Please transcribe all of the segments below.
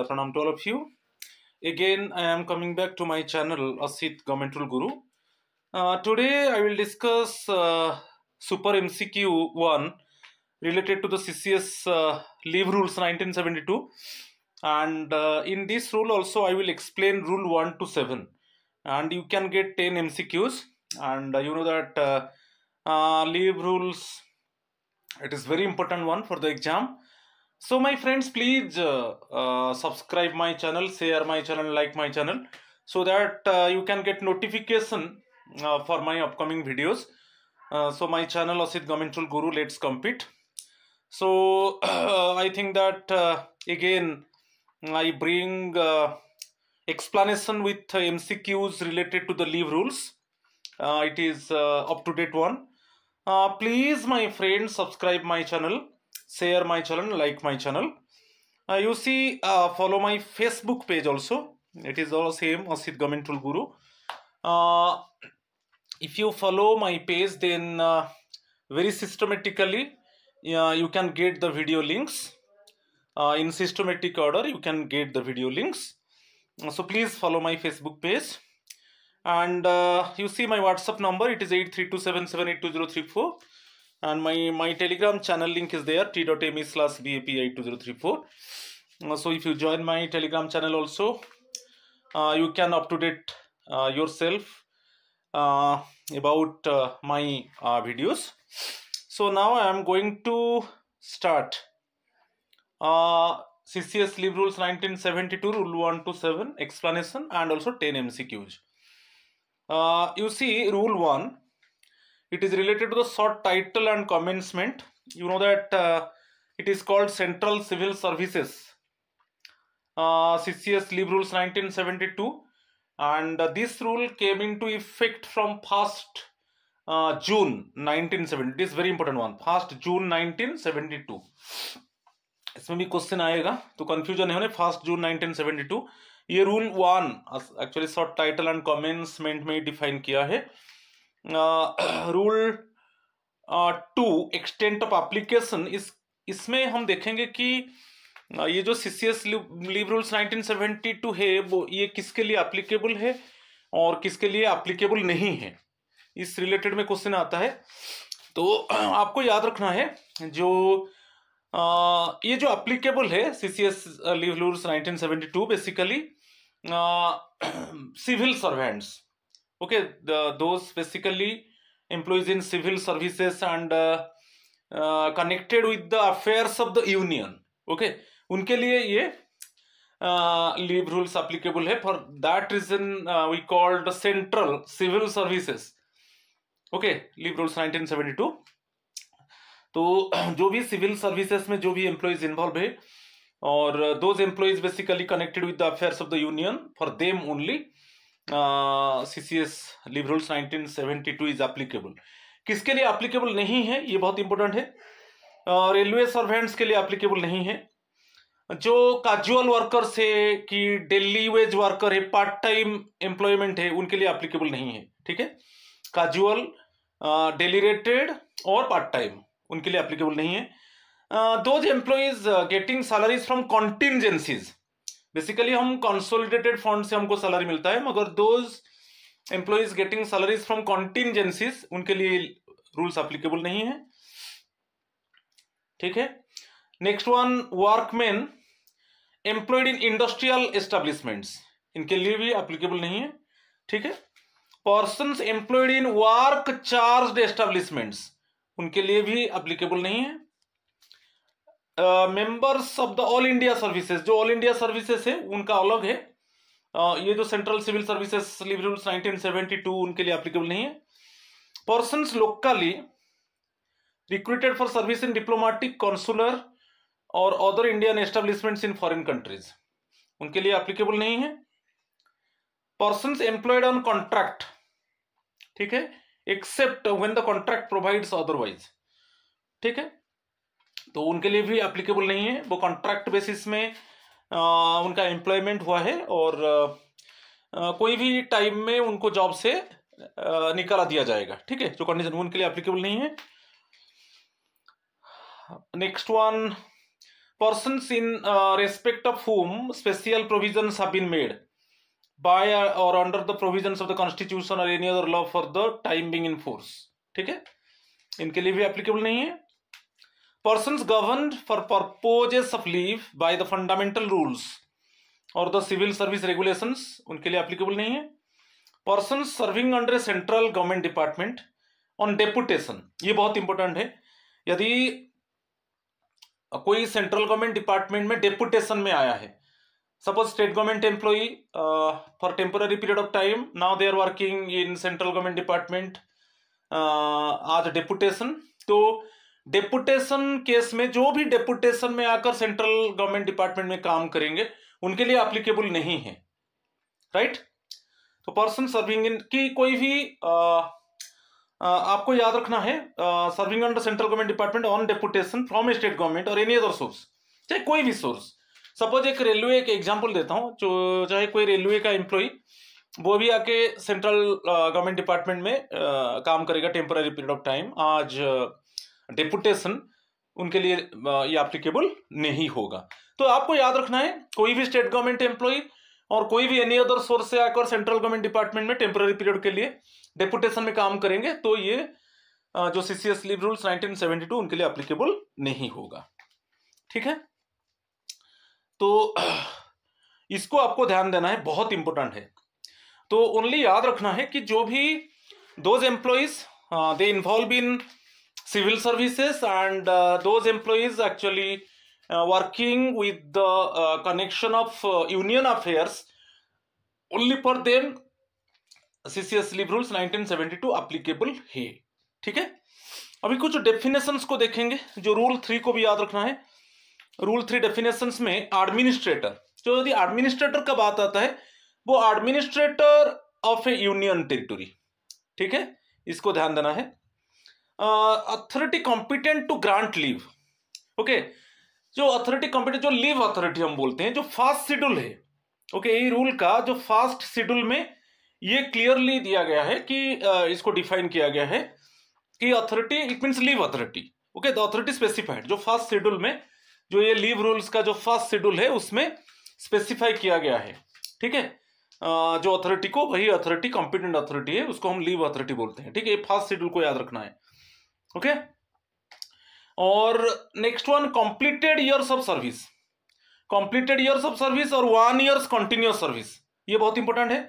pranam to all of you. Again, I am coming back to my channel, Asit Government Rule Guru. Today, I will discuss Super MCQ 1 related to the CCS Leave Rules 1972. And in this rule also, I will explain Rule 1 to 7. And you can get 10 MCQs. And you know that Leave Rules, it is very important one for the exam. So my friends, please subscribe my channel, share my channel, like my channel, so that you can get notification for my upcoming videos. So my channel Asit Government Rule Guru, let's compete. So I think that again I bring explanation with MCQs related to the leave rules. It is up to date one. Please my friends, subscribe my channel, share my channel, like my channel. You see, follow my Facebook page also. It is all same, Asit Government Rule Guru. If you follow my page, then very systematically you can get the video links. In systematic order, you can get the video links. So please follow my Facebook page. And you see my WhatsApp number, it is 8327782034. And my Telegram channel link is there, t.me/bap82034. So if you join my Telegram channel also, you can up to date yourself about my videos. So now I am going to start CCS Leave Rules 1972, Rule 1 to 7, explanation, and also 10 MCQs. You see, Rule 1, it is related to the short title and commencement. You know that it is called Central Civil Services, CCS Leave Rules 1972, and this rule came into effect from 1st June 1970. It is very important one, 1st June 1972. इसमें भी question आएगा तो confusion है, 1st June 1972 ये rule 1 actually short title and commencement में define किया है. Rule 2 extent of application, इसमें हम देखेंगे कि ये जो सीसीएस लीव रूल्स 1972 है वो ये किसके लिए एप्लीकेबल है और किसके लिए एप्लीकेबल नहीं है, इस रिलेटेड में क्वेश्चन आता है. तो आपको याद रखना है जो ये जो एप्लीकेबल है CCS leave rules 1972 basically civil servants, okay, those basically employees in civil services and connected with the affairs of the union, okay, उनके लिए ये leave rules applicable है. For that reason we called central civil services, okay, leave rules 1972. तो जो भी civil services में जो भी एम्प्लॉइज इन्वॉल्व है और those employees basically connected with the affairs of the union, for them only CCS leave rules 1972 is applicable. किसके लिए एप्लीकेबल नहीं है ये बहुत इंपॉर्टेंट है. रेलवे सर्वेंट्स के लिए एप्लीकेबल नहीं है. जो कैजुअल वर्कर्स है कि डेली वेज वर्कर है, पार्ट टाइम एम्प्लॉयमेंट है, उनके लिए एप्लीकेबल नहीं है. ठीक है, कैजुअल, डेली रेटेड और पार्ट टाइम, उनके लिए एप्लीकेबल नहीं है. Those employees getting salaries from contingencies, basically हम कंसोलिडेटेड फंड से हमको सैलरी मिलता है, मगर those employees getting salaries from contingencies, उनके लिए रूल्स एप्लीकेबल नहीं है. ठीक है, next one, workman employed in industrial establishments, इनके लिए भी एप्लीकेबल नहीं है. ठीक है, persons employed in work charge establishments, उनके लिए भी एप्लीकेबल नहीं है. Members of the all India services, जो ऑल इंडिया सर्विसेज है उनका अलग है. ये जो central civil services leave rules 1972 उनके लिए एप्लीकेबल नहीं है. Persons locally recruited for service in diplomatic, consular और other Indian establishments in foreign countries, उनके लिए एप्लीकेबल नहीं है. पर्सन्स एम्प्लॉयड ऑन कॉन्ट्रैक्ट, ठीक है, except when the contract provides otherwise. ठीक है, तो उनके लिए भी एप्लीकेबल नहीं है. वो कॉन्ट्रैक्ट बेसिस में उनका एम्प्लॉयमेंट हुआ है और कोई भी टाइम में उनको जॉब से निकाला दिया जाएगा. ठीक है, जो कंडीशन उनके लिए एप्लीकेबल नहीं है. Next one, persons in respect of whom special provisions have been made by or under the provisions of the constitution or any other law for the time being in force. ठीक है, इनके लिए भी applicable नहीं है. Persons governed for purposes of leave by the fundamental rules और the civil service regulations, उनके लिए एप्लीकेबल नहीं है. Persons serving under a central government department on deputation, ये बहुत इंपॉर्टेंट है. यदि कोई सेंट्रल गवर्नमेंट डिपार्टमेंट में डेपुटेशन में आया है, suppose state government employee for temporary period of time, now they are working in central government department as deputation. तो डेपुटेशन केस में जो भी डेपुटेशन में आकर सेंट्रल गवर्नमेंट डिपार्टमेंट में काम करेंगे उनके लिए एप्लीकेबल नहीं है, राइट. तो पर्सन सर्विंग इन की कोई भी आपको याद रखना है, serving under central government department on deputation from state government और एनी अदर सोर्स, चाहे कोई भी सोर्स. सपोज एक रेलवे के एग्जांपल देता हूं, जो चाहे कोई रेलवे का एम्प्लॉय वो भी आके सेंट्रल गवर्नमेंट डिपार्टमेंट में काम करेगा टेम्पोररी पीरियड ऑफ टाइम, आज डेपुटेशन, उनके लिए ये एप्लीकेबल नहीं होगा. तो आपको याद रखना है, कोई भी स्टेट गवर्नमेंट एम्प्लॉय और कोई भी एनी अदर सोर्स से आकर सेंट्रल गवर्नमेंट डिपार्टमेंट में टेम्पोररी पीरियड के लिए डेपुटेशन में काम करेंगे तो ये जो सीसीएस लीव रूल्स 1972 उनके लिए एप्लीकेबल नहीं होगा. ठीक है, तो इसको आपको ध्यान देना है, बहुत इंपॉर्टेंट है. तो ओनली याद रखना है कि जो भी those employees they involve in civil services and those employees actually working with the connection of union affairs, only for them CCS leave rules 1972 applicable है. ठीक है, अभी कुछ डेफिनेशंस को देखेंगे, जो रूल 3 को भी याद रखना है. रूल 3 डेफिनेशंस में एडमिनिस्ट्रेटर, जो यदि एडमिनिस्ट्रेटर का बात आता है वो administrator of a union territory. ठीक है, इसको ध्यान देना है. Authority competent to grant leave. Okay, जो अथॉरिटी कॉम्पिटेंट, जो लीव अथॉरिटी हम बोलते हैं, जो फास्ट शेड्यूल है. ओके, ये रूल का जो फास्ट शेड्यूल में ये क्लियरली दिया गया है कि इसको डिफाइन किया गया है कि authority it means leave authority. Okay, the authority specified, जो फास्ट शेड्यूल में जो ये लीव रूल्स का जो फास्ट शेड्यूल है उसमें स्पेसिफाई किया गया है. ठीक है, जो अथॉरिटी को, वही अथॉरिटी कॉम्पिटेंट अथॉरिटी है, उसको हम लीव अथॉरिटी बोलते हैं. ठीक है, ये फास्ट शेड्यूल को याद रखना है. ओके, और next one completed years of service. Completed years of service और 1 ईयर्स कंटिन्यूअस सर्विस, ये बहुत इंपॉर्टेंट है,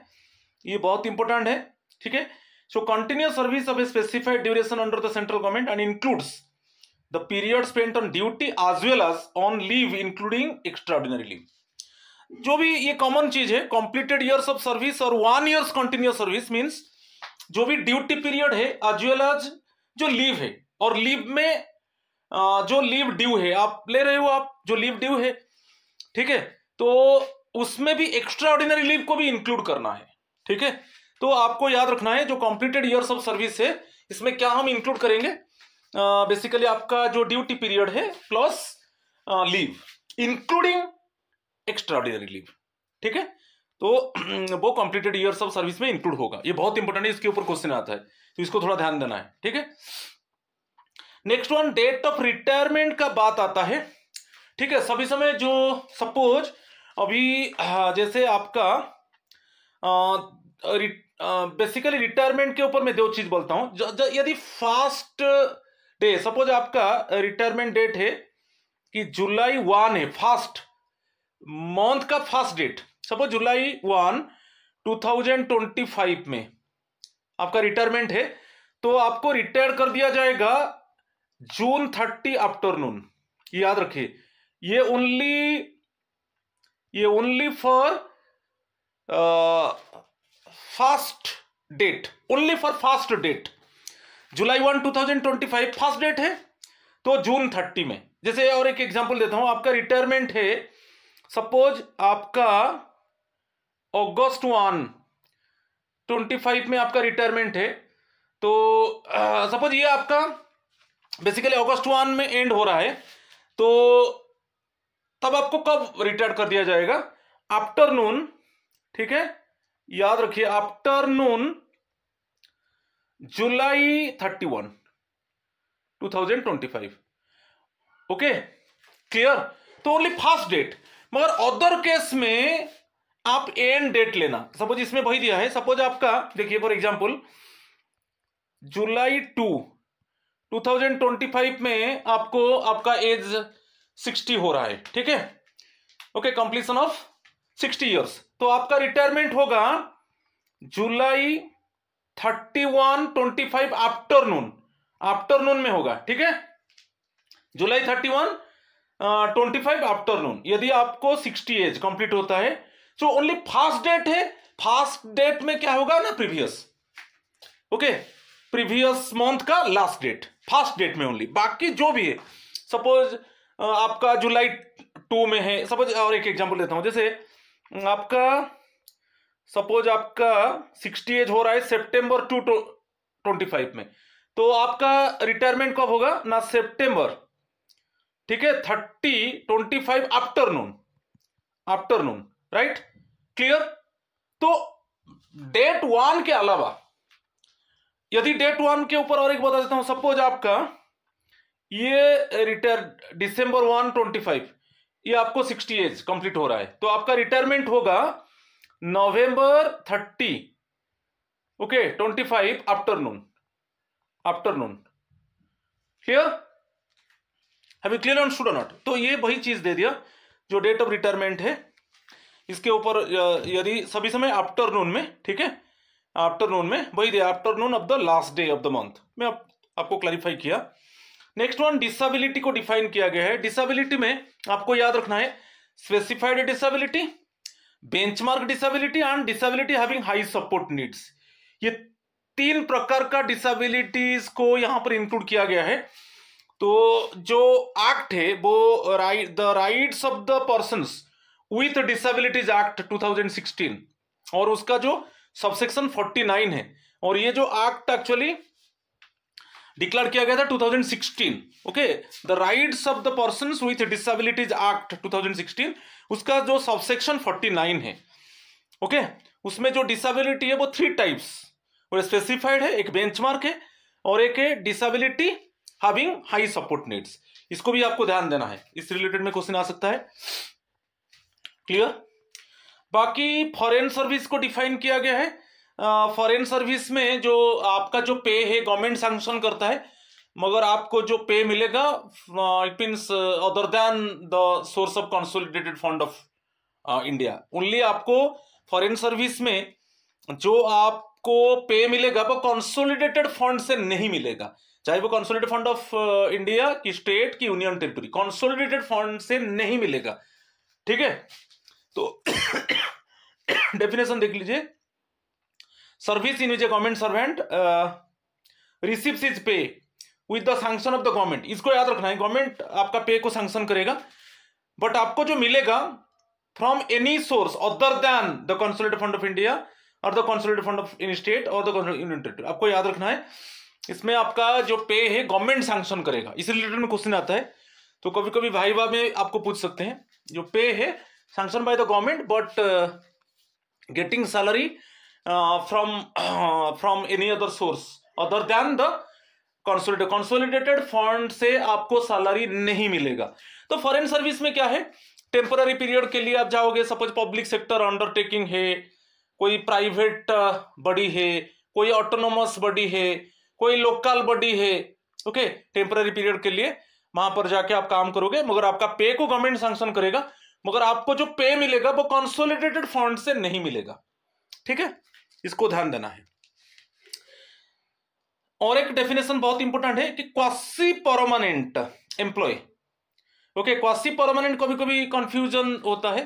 ये बहुत इंपॉर्टेंट है. ठीक है, so continuous service of a specified duration under the central government and includes the period spent on duty as well as on leave including extraordinary leave. जो भी ये कॉमन चीज है, कंप्लीटेड ईयर्स ऑफ सर्विस और 1 years continuous service means जो भी duty period है as well as जो लीव है, और लीव में जो लीव ड्यू है आप ले रहे हो, आप जो लीव ड्यू है. ठीक है, तो उसमें भी एक्स्ट्रा ऑर्डिनरी लीव को भी इंक्लूड करना है. ठीक है, तो आपको याद रखना है जो कंप्लीटेड ईयर्स ऑफ सर्विस है इसमें क्या हम इंक्लूड करेंगे, बेसिकली आपका जो ड्यूटी पीरियड है plus leave including extra ordinary leave. ठीक है, तो वो कंप्लीटेड ईयर्स ऑफ सर्विस में इंक्लूड होगा. ये बहुत इंपॉर्टेंट है, इसके ऊपर क्वेश्चन आता है, तो इसको थोड़ा ध्यान देना है. ठीक है, next one date of retirement का बात आता है. ठीक है, सभी समय जो सपोज अभी जैसे आपका बेसिकली रिटायरमेंट के ऊपर मैं 2 चीज बोलता हूं. यदि फास्ट डे, सपोज आपका रिटायरमेंट डेट है कि जुलाई 1 है, फास्ट मंथ का फास्ट डेट, सपोज जुलाई 1 2025 में आपका रिटायरमेंट है, तो आपको रिटायर कर दिया जाएगा जून 30 आफ्टरनून. याद रखिए, ये only for first date, only for first date. जुलाई 1 2025 फास्ट डेट है तो जून 30 में. जैसे और एक एग्जांपल देता हूं, आपका रिटायरमेंट है, सपोज आपका अगस्त 1 25 में आपका रिटायरमेंट है, तो सपोज ये आपका बेसिकली अगस्त 1 में एंड हो रहा है, तो तब आपको कब रिटायर कर दिया जाएगा, आफ्टरनून. ठीक है, याद रखिए आफ्टरनून जुलाई 31 2025. Okay, clear. तो ओनली फर्स्ट डेट, मगर अदर केस में आप एंड डेट लेना। सपोज इसमें वही दिया है, सपोज आपका देखिए फॉर एग्जांपल जुलाई 2 2025 में आपको आपका एज 60 हो रहा है, ठीक है, ओके, कंप्लीशन ऑफ 60 इयर्स, तो आपका रिटायरमेंट होगा जुलाई 31/25 आफ्टरनून में होगा, ठीक है, जुलाई 31/25 आफ्टरनून, यदि आपको 60 एज कंप्लीट होता है। तो ओनली फर्स्ट डेट है, फर्स्ट डेट में क्या होगा ना, प्रीवियस, ओके, प्रीवियस मंथ का लास्ट डेट, फर्स्ट डेट में ओनली, बाकी जो भी है, सपोज आपका जुलाई 2 में है, सपोज और एक एग्जांपल देता हूं, जैसे आपका सपोज आपका 60 एज हो रहा है सितंबर 2025 में, तो आपका रिटायरमेंट कब होगा ना, सितंबर, ठीक है, 30/25 आफ्टरनून, राइट, क्लियर। तो डेट 1 के अलावा यदि डेट 1 के ऊपर और एक बता देता हूं, सपोज आपका ये रिटायर December 1, 25, ये आपको 60 एज कंप्लीट हो रहा है, तो आपका रिटायरमेंट होगा November 30, okay, 25 afternoon, clear, have you clear understood और नॉट। तो ये वही चीज दे दिया जो डेट ऑफ रिटायरमेंट है, इसके ऊपर यदि सभी समय आफ्टरनून में, ठीक है, आफ्टरनून में वही दिया, afternoon of the last day of the month में आपको क्लैरिफाई किया। नेक्स्ट वन, डिसेबिलिटी को डिफाइन किया गया है। डिसेबिलिटी में आपको याद रखना है specified disability, benchmark disability and disability having high support needs. ये 3 प्रकार का डिसेबिलिटीज को यहां पर इंक्लूड किया गया है। तो जो एक्ट है वो the rights of the persons with disabilities act 2016, और उसका जो सबसेक्शन 49 है, और ये जो एक्ट एक्चुअली डिक्लेयर किया गया था 2016, okay, the rights of the persons with disabilities act 2016, उसका जो सबसेक्शन 49 है, ओके, उसमें जो डिसेबिलिटी है वो 3 टाइप्स, वो स्पेसिफाइड है, एक बेंचमार्क है, और एक है disability having high support needs. इसको भी आपको ध्यान देना है, इस रिलेटेड में क्वेश्चन आ सकता है, क्लियर। बाकी फॉरेन सर्विस को डिफाइन किया गया है। फॉरेन सर्विस में जो आपका जो पे है गवर्नमेंट सैंक्शन करता है, मगर आपको जो पे मिलेगा it means other than the source of consolidated fund of India, only आपको फॉरेन सर्विस में जो आपको पे मिलेगा वो कंसोलिडेटेड फंड से नहीं मिलेगा, चाहे वो कंसोलिडेटेड फंड ऑफ इंडिया की, स्टेट की, यूनियन टेरिटरी, कंसोलिडेटेड फंड से नहीं मिलेगा, ठीक है। तो डेफिनेशन देख लीजिए, service in which a government servant receives his pay with the sanction of the government. इसको याद रखना है, गवर्नमेंट आपका पे को सैंक्शन करेगा, बट आपको जो मिलेगा from any source other than the consolidated fund of India और the consolidated fund of any state और द यूनियन टेरिटरी, आपको याद रखना है। इसमें आपका जो पे है गवर्नमेंट सैंक्शन करेगा, इस रिलेटेड में क्वेश्चन आता है, तो कभी कभी भाईवा में आपको पूछ सकते हैं, जो पे है sanction by the government but getting salary from any other source other than the consolidated fund से आपको सैलरी नहीं मिलेगा। तो फॉरेन सर्विस में क्या है, टेम्पररी पीरियड के लिए आप जाओगे, सपोज पब्लिक सेक्टर अंडरटेकिंग है, कोई प्राइवेट बॉडी है, कोई ऑटोनोमस बॉडी है, कोई लोकल बॉडी है, ओके, टेम्पररी पीरियड के लिए वहां पर जाके आप काम करोगे, मगर आपका पे को गवर्नमेंट सैंक्शन करेगा, मगर आपको जो पे मिलेगा वो कंसोलिडेटेड फंड से नहीं मिलेगा, ठीक है, इसको ध्यान देना है। और एक डेफिनेशन बहुत इंपॉर्टेंट है कि quasi permanent employee, okay, quasi permanent कभी कभी कंफ्यूजन होता है,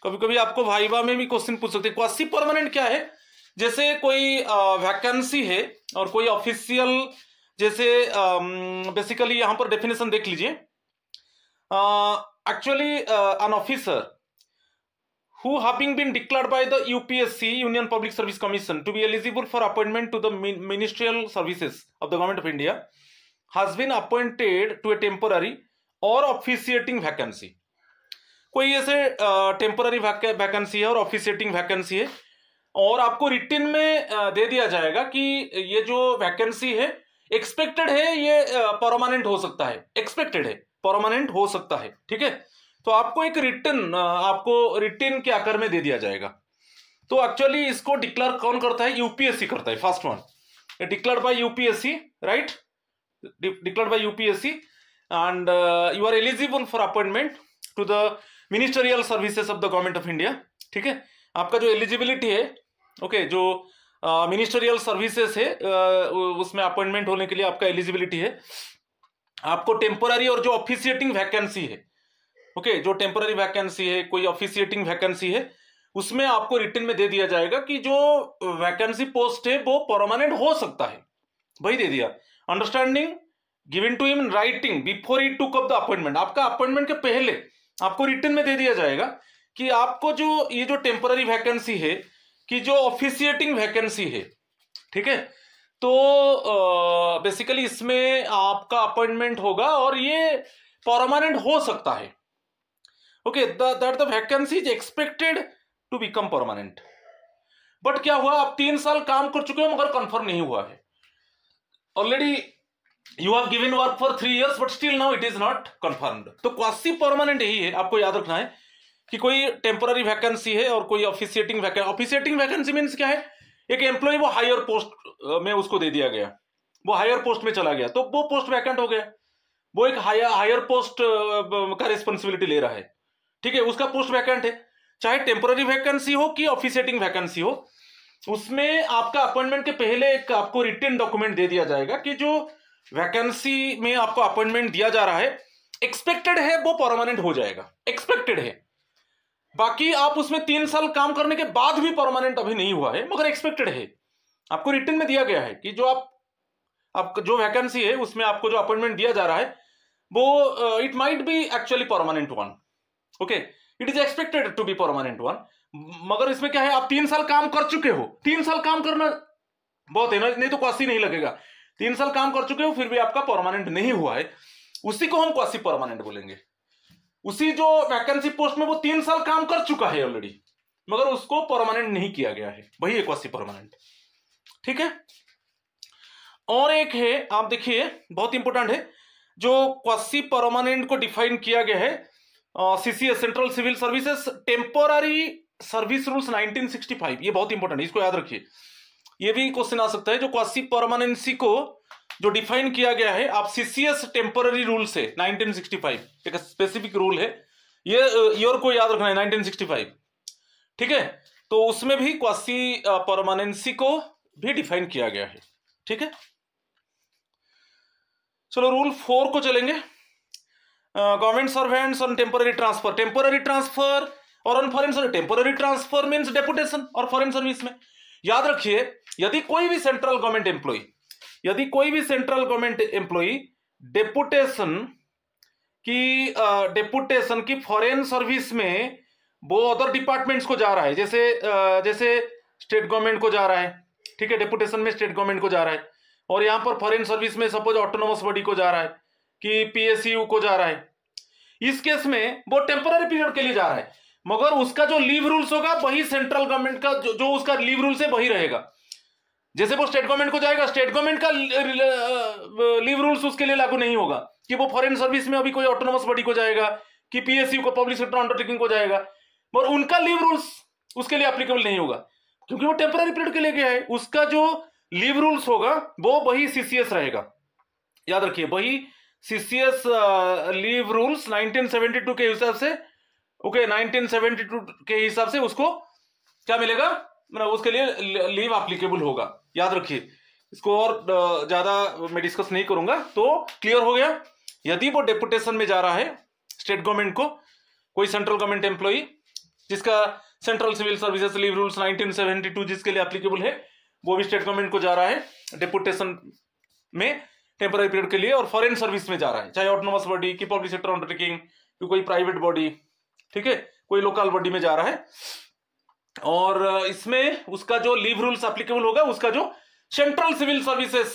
कभी कभी आपको वाइवा में भी क्वेश्चन पूछ सकते हैं। क्वासी परमानेंट क्या है, जैसे कोई वैकेंसी है और कोई ऑफिशियल, जैसे बेसिकली यहां पर डेफिनेशन देख लीजिए, actually an officer who having been declared by the UPSC Union Public Service Commission to be eligible for appointment to the ministerial services of the Government of India has been appointed to a temporary or officiating vacancy। कोई ऐसे temporary vacancy है और officiating vacancy है, और आपको written में दे दिया जाएगा कि ये जो वैकेंसी है एक्सपेक्टेड है, ये परमानेंट हो सकता है, एक्सपेक्टेड है परमानेंट हो सकता है, ठीक है। तो आपको एक रिटन के आकार में दे दिया जाएगा। तो एक्चुअली इसको डिक्लेयर कौन करता है? यूपीएससी करता है, first one declared by UPSC, right, declared by UPSC, and you are eligible for appointment to the ministerial services of the government of India. ठीक है, आपका जो एलिजिबिलिटी है, ओके, जो मिनिस्टरियल सर्विसेज है उसमें अपॉइंटमेंट होने के लिए आपका एलिजिबिलिटी है। आपको टेम्पोररी और जो ऑफिशिएटिंग वैकेंसी है, ओके, जो टेम्पोररी वैकेंसी है, कोई ऑफिशिएटिंग वैकेंसी है, उसमें आपको रिटन में दे दिया जाएगा कि जो वैकेंसी पोस्ट है वो परमानेंट हो सकता है, वही दे दिया। Understanding given to him in writing before he took up the appointment. आपका अपॉइंटमेंट के पहले आपको रिटन में दे दिया जाएगा कि आपको जो ये जो टेम्पोररी वैकेंसी है, कि जो ऑफिशिएटिंग वैकेंसी है, ठीक है, तो बेसिकली इसमें आपका अपॉइंटमेंट होगा और ये परमानेंट हो सकता है। Okay, that the vacancy is expected to become permanent. But क्या हुआ, आप 3 साल काम कर चुके हो मगर कंफर्म नहीं हुआ है। Already you have given work for 3 years but still now it is not confirmed. तो क्वासी परमानेंट यही है, आपको याद रखना है कि कोई टेम्पोररी वैकेंसी है और कोई officiating vacancy. Officiating vacancy means क्या है? एक एम्प्लॉय वो हायर पोस्ट में उसको दे दिया गया, वो हायर पोस्ट में चला गया, तो वो पोस्ट वैकेंट हो गया, वो एक हायर पोस्ट का रिस्पॉन्सिबिलिटी ले रहा है, ठीक है, उसका पोस्ट वैकेंट है। चाहे टेम्पोररी वैकेंसी हो कि ऑफिशिएटिंग वैकेंसी हो, उसमें आपका अपॉइंटमेंट के पहले एक आपको रिटन डॉक्यूमेंट दे दिया जाएगा कि जो वैकेंसी में आपको अपॉइंटमेंट दिया जा रहा है, एक्सपेक्टेड है वो परमानेंट हो जाएगा, एक्सपेक्टेड है। बाकी आप उसमें 3 साल काम करने के बाद भी परमानेंट अभी नहीं हुआ है, मगर एक्सपेक्टेड है। आपको रिटन में दिया गया है कि जो आप जो वैकेंसी है उसमें आपको जो अपॉइंटमेंट दिया जा रहा है वो it might be actually permanent one, okay, it is expected to be permanent one. मगर इसमें क्या है, आप 3 साल काम कर चुके हो, 3 साल काम करना बहुत है ना, नहीं तो क्वासी नहीं लगेगा। 3 साल काम कर चुके हो फिर भी आपका परमानेंट नहीं हुआ है, उसी को हम क्वासी परमानेंट बोलेंगे। उसी जो वैकेंसी पोस्ट में वो 3 साल काम कर चुका है ऑलरेडी, मगर उसको परमानेंट नहीं किया गया है, वही है क्वासी परमानेंट। ठीक है, और एक है, आप देखिए बहुत इंपॉर्टेंट है, जो क्वासी परमानेंट को डिफाइन किया गया है CCS, central civil services temporary service rules 1965। ये बहुत इंपॉर्टेंट है, इसको याद रखिए, ये भी क्वेश्चन आ सकता है। जो क्वासी परमानेंसी को जो डिफाइन किया गया है, आप सीसीएस टेम्पोररी रूल से 1965, एक स्पेसिफिक रूल है, ये ईयर को याद रखना है, 1965, ठीक है। तो उसमें भी क्वासी परमानेंसी को भी डिफाइन किया गया है, ठीक है। चलो रूल 4 को चलेंगे। Government servants on temporary transfer, temporary transfer और on foreign service. Temporary transfer means deputation और फॉरेन सर्विस में याद रखिए, यदि कोई भी सेंट्रल गवर्नमेंट एम्प्लॉय डेपुटेशन की फॉरेन सर्विस में वो अदर डिपार्टमेंट्स को जा रहा है, जैसे स्टेट गवर्नमेंट को जा रहा है, ठीक है, डेपुटेशन में स्टेट गवर्नमेंट को जा रहा है, और यहां पर फॉरेन सर्विस में सपोज ऑटोनोमस बॉडी को जा रहा है कि पीएसयू को जा रहा है, इस केस में वो टेम्पोररी पीरियड के लिए जा रहा है, मगर उसका जो लीव रूल्स होगा वही सेंट्रल गवर्नमेंट का जो उसका लीव रूल्स है वही रहेगा। जैसे वो स्टेट गवर्नमेंट को जाएगा, स्टेट गवर्नमेंट का लीव रूल्स उसके लिए लागू नहीं होगा कि वो फॉरेन सर्विस में अभी कोई ऑटोनोमस बॉडी को जाएगा कि पीएसयू को, पब्लिक सेक्टर अंडरटेकिंग को जाएगा, मगर उनका लीव रूल्स उसके लिए एप्लीकेबल नहीं होगा क्योंकि वो टेम्पोररी पीरियड के लिए गया है। उसका जो लीव रूल्स होगा वो वही सीसीएस रहेगा, याद रखिए, वही सीसीएस लीव रूल्स 1972 के हिसाब से, ओके, 1972 के हिसाब से उसको क्या मिलेगा, मतलब उसके लिए लीव एप्लीकेबल होगा, याद रखिए। इसको और ज्यादा मैं डिस्कस नहीं करूंगा, तो क्लियर हो गया। यदि वो डेपुटेशन में जा रहा है स्टेट गवर्नमेंट को, कोई सेंट्रल गवर्नमेंट एम्प्लॉय जिसका central civil services leave rules 1972 जिसके लिए एप्लीकेबल है, वो भी स्टेट गवर्नमेंट को जा रहा है डेपुटेशन में टेम्पोररी पीरियड के लिए, और फॉरेन सर्विस में जा रहा है, चाहे ऑटोनोमस बॉडी की, पब्लिक सेक्टर अंडरटेकिंग की, कोई प्राइवेट बॉडी, ठीक है, कोई लोकल बॉडी में जा रहा है, और इसमें उसका जो लीव रूल्स एप्लीकेबल होगा, उसका जो central civil services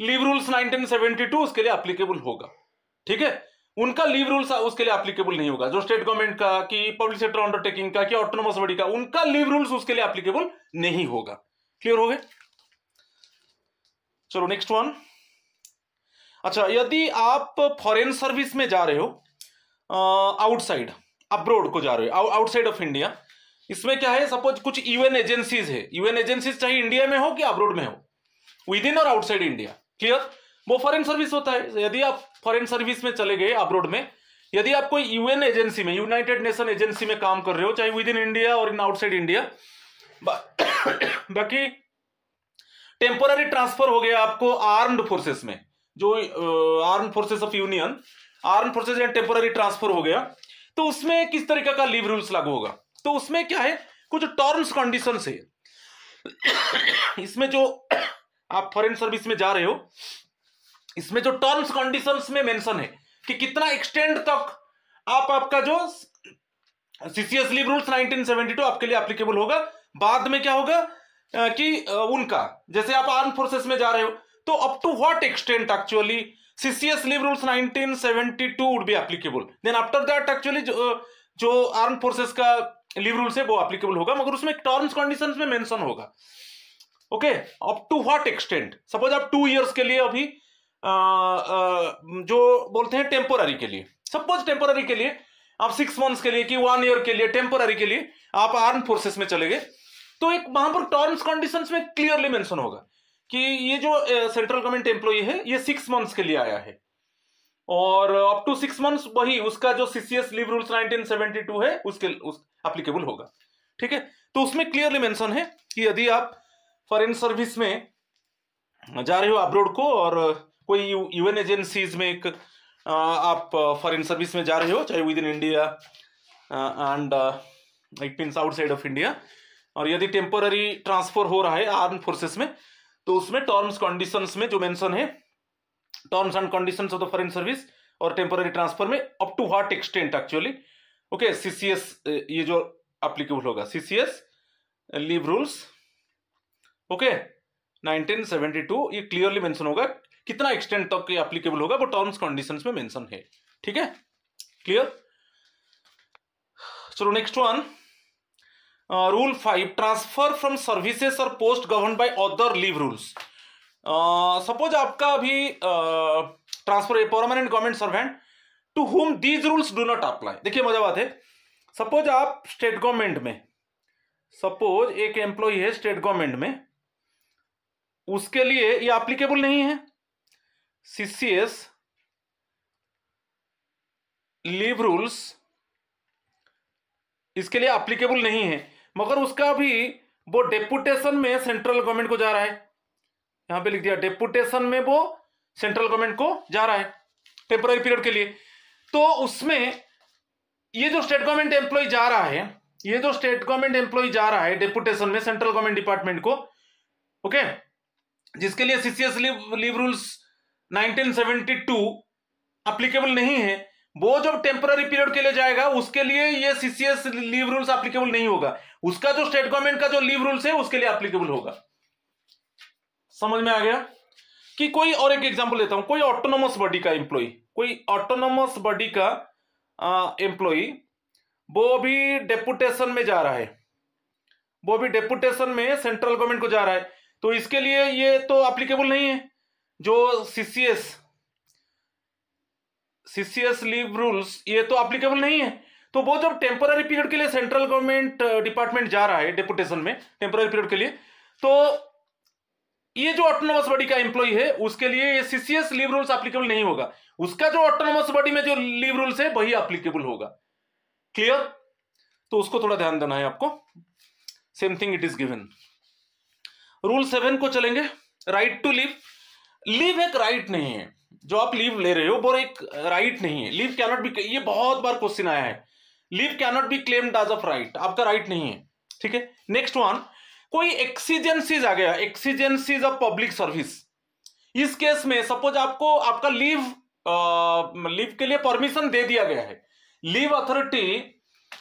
leave rules 1972 उसके लिए एप्लीकेबल होगा, ठीक है। उनका लीव रूल्स उसके लिए एप्लीकेबल नहीं होगा, जो स्टेट गवर्नमेंट का कि पब्लिक सेक्टर अंडरटेकिंग का कि ऑटोनोमस बॉडी का, उनका लीव रूल्स उसके लिए एप्लीकेबल नहीं होगा। क्लियर हो गए? चलो नेक्स्ट वन। अच्छा, यदि आप फॉरेन सर्विस में जा रहे हो, आउटसाइड अब्रोड को जा रहे हो, आउटसाइड ऑफ इंडिया, इसमें क्या है, सपोज कुछ यूएन एजेंसीज है, यूएन एजेंसीज चाहे इंडिया में हो कि अब्रोड में हो, विद इन और आउटसाइड इंडिया, क्लियर, वो फॉरेन सर्विस होता है। यदि आप फॉरेन सर्विस में चले गए अब्रोड में, यदि आप कोई यूएन एजेंसी में, यूनाइटेड नेशन एजेंसी में काम कर रहे हो, चाहे विद इन इंडिया और इन आउटसाइड इंडिया, बाकी टेम्पोररी ट्रांसफर हो गया आपको आर्म्ड फोर्सेस में, जो armed forces of union, armed forces and temporary transfer हो गया, तो उसमें किस तरीके का लीव रूल्स लागू होगा, तो उसमें क्या है, कुछ टर्म्स कंडीशंस है। इसमें जो आप फॉरेन सर्विस में जा रहे हो, इसमें जो टर्म्स कंडीशंस में मेंशन है कि कितना एक्सटेंड तक आपका जो सीसीएस लीव रूल्स 1972 आपके लिए एप्लीकेबल होगा। बाद में क्या होगा कि उनका, जैसे आप आर्म फोर्सेस में जा रहे हो तो up to what extent actually CCS leave rules 1972 would be applicable, then after that actually जो आर्म फोर्सेस का लीव रूल्स है वो एप्लीकेबल होगा, मगर उसमें टर्म्स कंडीशंस में मेंशन होगा। Okay, up to what extent, suppose आप 2 इयर्स के लिए अभी जो बोलते हैं टेम्पोररी के लिए, सपोज टेम्पोररी के लिए आप 6 मंथ्स के लिए कि 1 ईयर के लिए टेम्पोररी के लिए आप आर्म फोर्सेस में चले गए, तो एक वहां पर टर्म्स कंडीशंस में क्लियरली मेंशन होगा कि ये जो सेंट्रल गवर्नमेंट एम्प्लॉई है ये 6 मंथ्स के लिए आया है, और अप टू 6 मंथ्स वही उसका जो सीसीएस लीव रूल्स 1972 है उसके एप्लीकेबल होगा। ठीक है, तो उसमें क्लियरली मेंशन है कि यदि आप फॉरेन सर्विस में जा रहे हो अब्रोड को, और कोई यूएन एजेंसीज में एक आप फॉरेन सर्विस में जा रहे हो, चाहे with in India and it means outside of India, और यदि टेम्पोररी ट्रांसफर हो रहा है आर्म फोर्सेस में, तो उसमें टर्म्स कंडीशंस में जो मेंशन है, terms and conditions of the foreign service और टेम्पोररी ट्रांसफर में up to what extent actually, okay, CCS ये जो एप्लीकेबल होगा, सीसीएस लीव रूल्स, ओके 1972, ये क्लियरली मेंशन होगा कितना एक्सटेंट तक ये एप्लीकेबल होगा, वो टर्म्स कंडीशंस में मेंशन है। ठीक है, क्लियर। चलो next one, rule 5, transfer from services और post govern by other leave rules. Suppose आपका अभी transfer permanent government servant to whom these rules do not apply. देखिए मजा बात है, सपोज आप स्टेट गवर्नमेंट में, सपोज एक एम्प्लॉय है स्टेट गवर्नमेंट में, उसके लिए ये एप्लीकेबल नहीं है, सीसीएस लीव रूल्स इसके लिए एप्लीकेबल नहीं है, मगर उसका भी वो डेपुटेशन में सेंट्रल गवर्नमेंट को जा रहा है, यहां पे लिख दिया डेपुटेशन में वो सेंट्रल गवर्नमेंट को जा रहा है टेम्पोररी पीरियड के लिए, तो उसमें ये जो स्टेट गवर्नमेंट एम्प्लॉय जा रहा है, ये जो स्टेट गवर्नमेंट एम्प्लॉय जा रहा है डेपुटेशन में सेंट्रल गवर्नमेंट डिपार्टमेंट को, ओके, जिसके लिए सीसीएस लीव रूल्स 1972 एप्लीकेबल नहीं है, वो जब टेम्पोररी पीरियड के लिए जाएगा उसके लिए ये सीसीएस लीव रूल्स एप्लीकेबल नहीं होगा, उसका जो स्टेट गवर्नमेंट का जो लीव रूल्स है उसके लिए एप्लीकेबल होगा। समझ में आ गया कि कोई और एक एग्जांपल लेता हूं, कोई ऑटोनोमस बॉडी का एम्प्लॉय, कोई ऑटोनोमस बॉडी का एम्प्लॉय, वो भी डेपुटेशन में जा रहा है, वो भी डेपुटेशन में सेंट्रल गवर्नमेंट को जा रहा है, तो इसके लिए ये तो एप्लीकेबल नहीं है जो सीसीएस लीव रूल्स, ये तो एप्लीकेबल नहीं है। तो वो जब टेम्पोररी पीरियड के लिए सेंट्रल गवर्नमेंट डिपार्टमेंट जा रहा है डेपुटेशन में टेम्पोररी पीरियड के लिए, तो ये जो ऑटोनोमस बॉडी का एम्प्लॉय है उसके लिए ये सीसीएस लीव रूल्स एप्लीकेबल नहीं होगा, उसका जो ऑटोनोमस बॉडी में जो लीव रूल्स है वही एप्लीकेबल होगा। क्लियर, तो उसको थोड़ा ध्यान देना है आपको। Same thing it is given. Rule 7 को चलेंगे, राइट टू लीव। लीव एक राइट नहीं है, जो आप लीव ले रहे हो वो एक राइट नहीं है। लीव कैन नॉट बी, ये बहुत बार क्वेश्चन आया है, leave can not be claimed as of right, आपका राइट नहीं है। ठीक है, नेक्स्ट वन, कोई एक्सीजेंसीज आ गया, एक्सीजेंसीज ऑफ पब्लिक सर्विस। इस केस में सपोज आपको आपका लीव के लिए परमिशन दे दिया गया है, लीव अथॉरिटी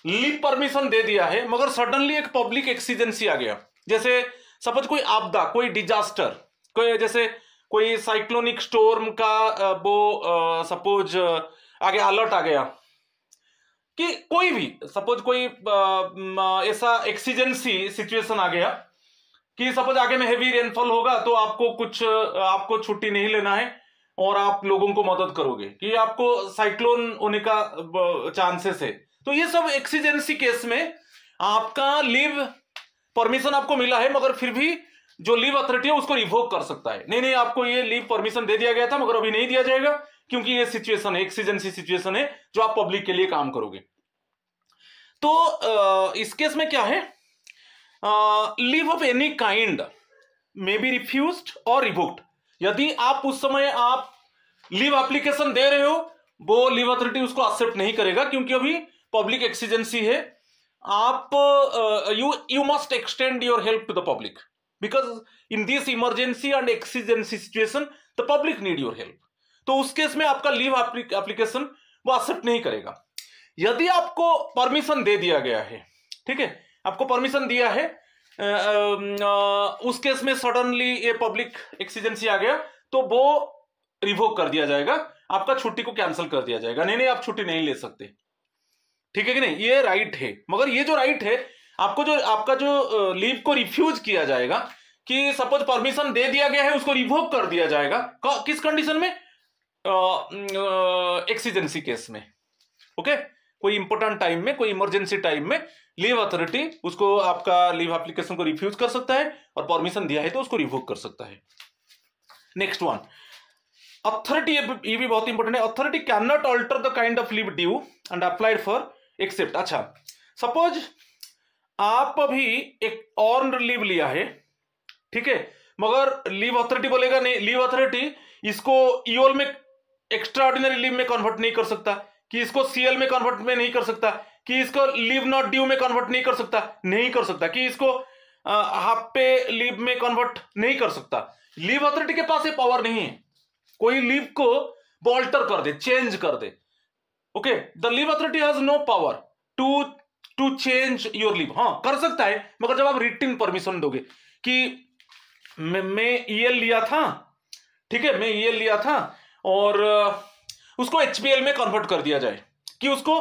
लीव परमिशन दे दिया है, मगर सडनली एक पब्लिक एक्सीजेंसी आ गया, जैसे सपोज कोई आपदा, कोई डिजास्टर, कोई जैसे कोई साइक्लोनिक स्टॉर्म का वो सपोज आगे अलर्ट आ गया, कि कोई भी सपोज कोई ऐसा एक्सीजेंसी सिचुएशन आ गया कि सपोज आगे में हेवी रेनफॉल होगा, तो आपको छुट्टी नहीं लेना है, और आप लोगों को मदद करोगे कि आपको साइक्लोन होने का चांसेस है, तो ये सब एक्सीजेंसी केस में आपका लीव परमिशन आपको मिला है, मगर फिर भी जो लीव अथॉरिटी है उसको रिवोक कर सकता है। नहीं आपको ये लीव परमिशन दे दिया गया था मगर अभी नहीं दिया जाएगा, क्योंकि ये सिचुएशन है, एक्सीजेंसी सिचुएशन है जो आप पब्लिक के लिए काम करोगे। तो इस केस में क्या है, leave of any kind may be refused और रिवोक्ड। यदि आप उस समय आप लीव एप्लीकेशन दे रहे हो, वो लीव अथॉरिटी उसको एक्सेप्ट नहीं करेगा, क्योंकि अभी पब्लिक एक्सीजेंसी है। आप you must extend your help to the public, because in this emergency and exigency situation the public need your help. तो उस केस में आपका लीव एप्लीकेशन वो एक्सेप्ट नहीं करेगा। यदि आपको परमिशन दे दिया गया है, ठीक है, आपको परमिशन दिया है, उस केस में सडनली ये पब्लिक एक्सीजेंसी आ गया, तो वो रिवोक कर दिया जाएगा, आपका छुट्टी को कैंसिल कर दिया जाएगा। नहीं आप छुट्टी नहीं ले सकते, ठीक है कि नहीं, ये राइट है। मगर ये जो राइट है, आपका जो लीव को रिफ्यूज किया जाएगा, कि सपोज परमिशन दे दिया गया है उसको रिवोक कर दिया जाएगा, किस कंडीशन में, एक्सीजेंसी केस में। ओके, कोई इंपॉर्टेंट टाइम में, कोई इमरजेंसी टाइम में लीव अथॉरिटी उसको आपका लीव एप्लीकेशन को रिफ्यूज कर सकता है, और परमिशन दिया है तो उसको रिवोक कर सकता है। नेक्स्ट वन, अथॉरिटी, ये भी बहुत इंपॉर्टेंट है। Authority can not alter the kind of leave due and applied for except. अच्छा, सपोज आप अभी एक और लीव लिया है, ठीक है, मगर लीव अथॉरिटी बोलेगा नहीं, लीव अथॉरिटी इसको ईओल में, एक्स्ट्रा ऑर्डिनरी लीव में कन्वर्ट नहीं कर सकता, कि इसको सीएल में कन्वर्ट में नहीं कर सकता, कि इसको लीव नॉट ड्यू में कन्वर्ट नहीं कर सकता, कि इसको हाफ पे लीव में कन्वर्ट नहीं कर सकता। लीव अथॉरिटी के पास ये पावर नहीं है, कोई लीव को ऑल्टर कर दे, चेंज कर दे। Okay, the leave authority has no power to change your leave. हाँ, कर सकता है, मगर जब आप रिटन परमिशन दोगे कि मैं ईएल लिया था, ठीक है, मैं ईएल लिया था और उसको एचपीएल में कन्वर्ट कर दिया जाए, कि उसको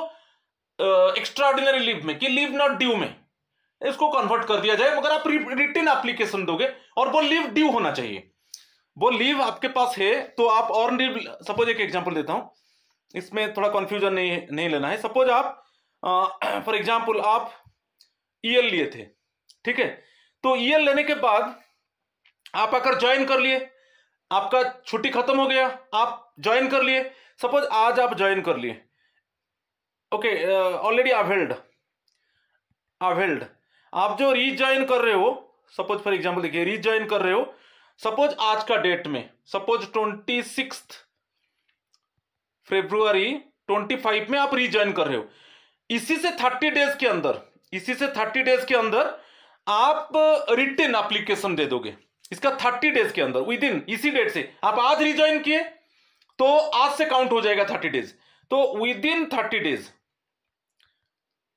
एक्स्ट्रा ऑर्डिनरी लीव में, कि लीव नॉट ड्यू में इसको कन्वर्ट कर दिया जाए, मगर आप रिटन एप्लीकेशन दोगे और वो लीव ड्यू होना चाहिए। वो लीव आपके पास है तो आप और लीव, सपोज एक एग्जांपल देता हूं, इसमें थोड़ा कंफ्यूजन नहीं लेना है। सपोज आप फॉर एग्जांपल आप ईएल लिए थे, ठीक है, तो ईएल लेने के बाद आप आकर ज्वाइन कर लिए, आपका छुट्टी खत्म हो गया, आप ज्वाइन कर लिए। सपोज आज आप ज्वाइन कर लिए, ओके, ऑलरेडी अवेल्ड, आप जो रीज्वाइन कर रहे हो, सपोज फॉर एग्जांपल देखिए, रीज्वाइन कर रहे हो, सपोज आज का डेट में, सपोज 26 फरवरी 25 में आप रीज्वाइन कर रहे हो। इसी से 30 डेज के अंदर आप रिटन एप्लीकेशन दे दोगे। इसका 30 डेज के अंदर, विद इन, इसी डेट से आप आज रिज्वाइन किए तो आज से काउंट हो जाएगा 30 डेज, तो विद इन 30 डेज,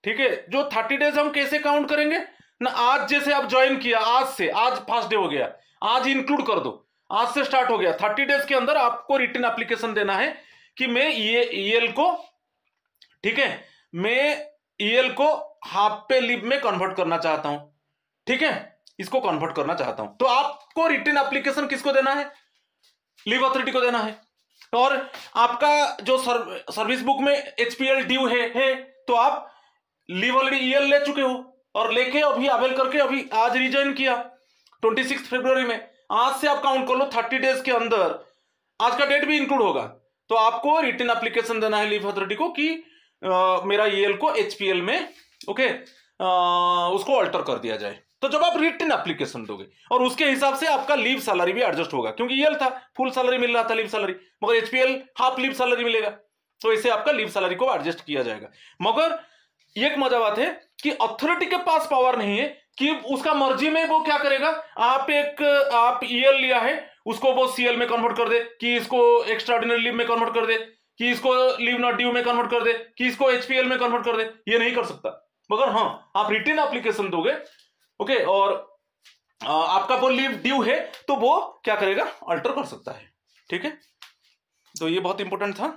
ठीक है। जो 30 डेज हम कैसे काउंट करेंगे ना, आज जैसे आप ज्वाइन किया, आज से, आज फर्स्ट डे हो गया, आज इंक्लूड कर दो, आज से स्टार्ट हो गया। 30 डेज के अंदर आपको रिटन एप्लीकेशन देना है कि मैं ये ईएल को, ठीक है, मैं ईएल को हाफ पे लीव में कन्वर्ट करना चाहता हूं, ठीक है, इसको कन्वर्ट करना चाहता हूं। तो आपको रिटन एप्लीकेशन किसको देना है, लीव अथॉरिटी को देना है। और आपका जो सर्विस बुक में एचपीएल ड्यू है तो आप लीव ऑलरेडी ईएल ले चुके हो और लेके अभी अवेल करके अभी आज रिज्वाइन किया 26 फरवरी में, आज से आप काउंट कर लो 30 डेज के अंदर, आज का डेट भी इंक्लूड होगा, तो आपको रिटन एप्लीकेशन देना है लीव अथॉरिटी को कि मेरा ईएल को एचपीएल में, ओके, उसको अल्टर कर दिया जाए। तो जब आप रिटन एप्लीकेशन दोगे और उसके हिसाब से आपका लीव सैलरी भी एडजस्ट होगा, क्योंकि ईएल था फुल सैलरी मिल रहा था, लीव सैलरी, मगर एचपीएल हाफ लीव सैलरी मिलेगा, तो इसे आपका लीव सैलरी को एडजस्ट किया जाएगा। मगर एक मजा बात है कि अथॉरिटी के पास पावर नहीं है कि उसका मर्जी में वो क्या करेगा, आप ईएल लिया है उसको वो सीएल में कन्वर्ट कर दे, कि इसको एक्स्ट्राऑर्डिनरी लीव में कन्वर्ट कर दे, कि इसको लीव नॉट ड्यू में कन्वर्ट कर दे, कि इसको एचपीएल में कन्वर्ट कर दे, ये नहीं कर सकता। मगर हाँ, आप रिटन एप्लीकेशन दोगे, ओके, और आपका वो लीव ड्यू है तो वो क्या करेगा, अल्टर कर सकता है, ठीक है। तो ये बहुत इंपॉर्टेंट था।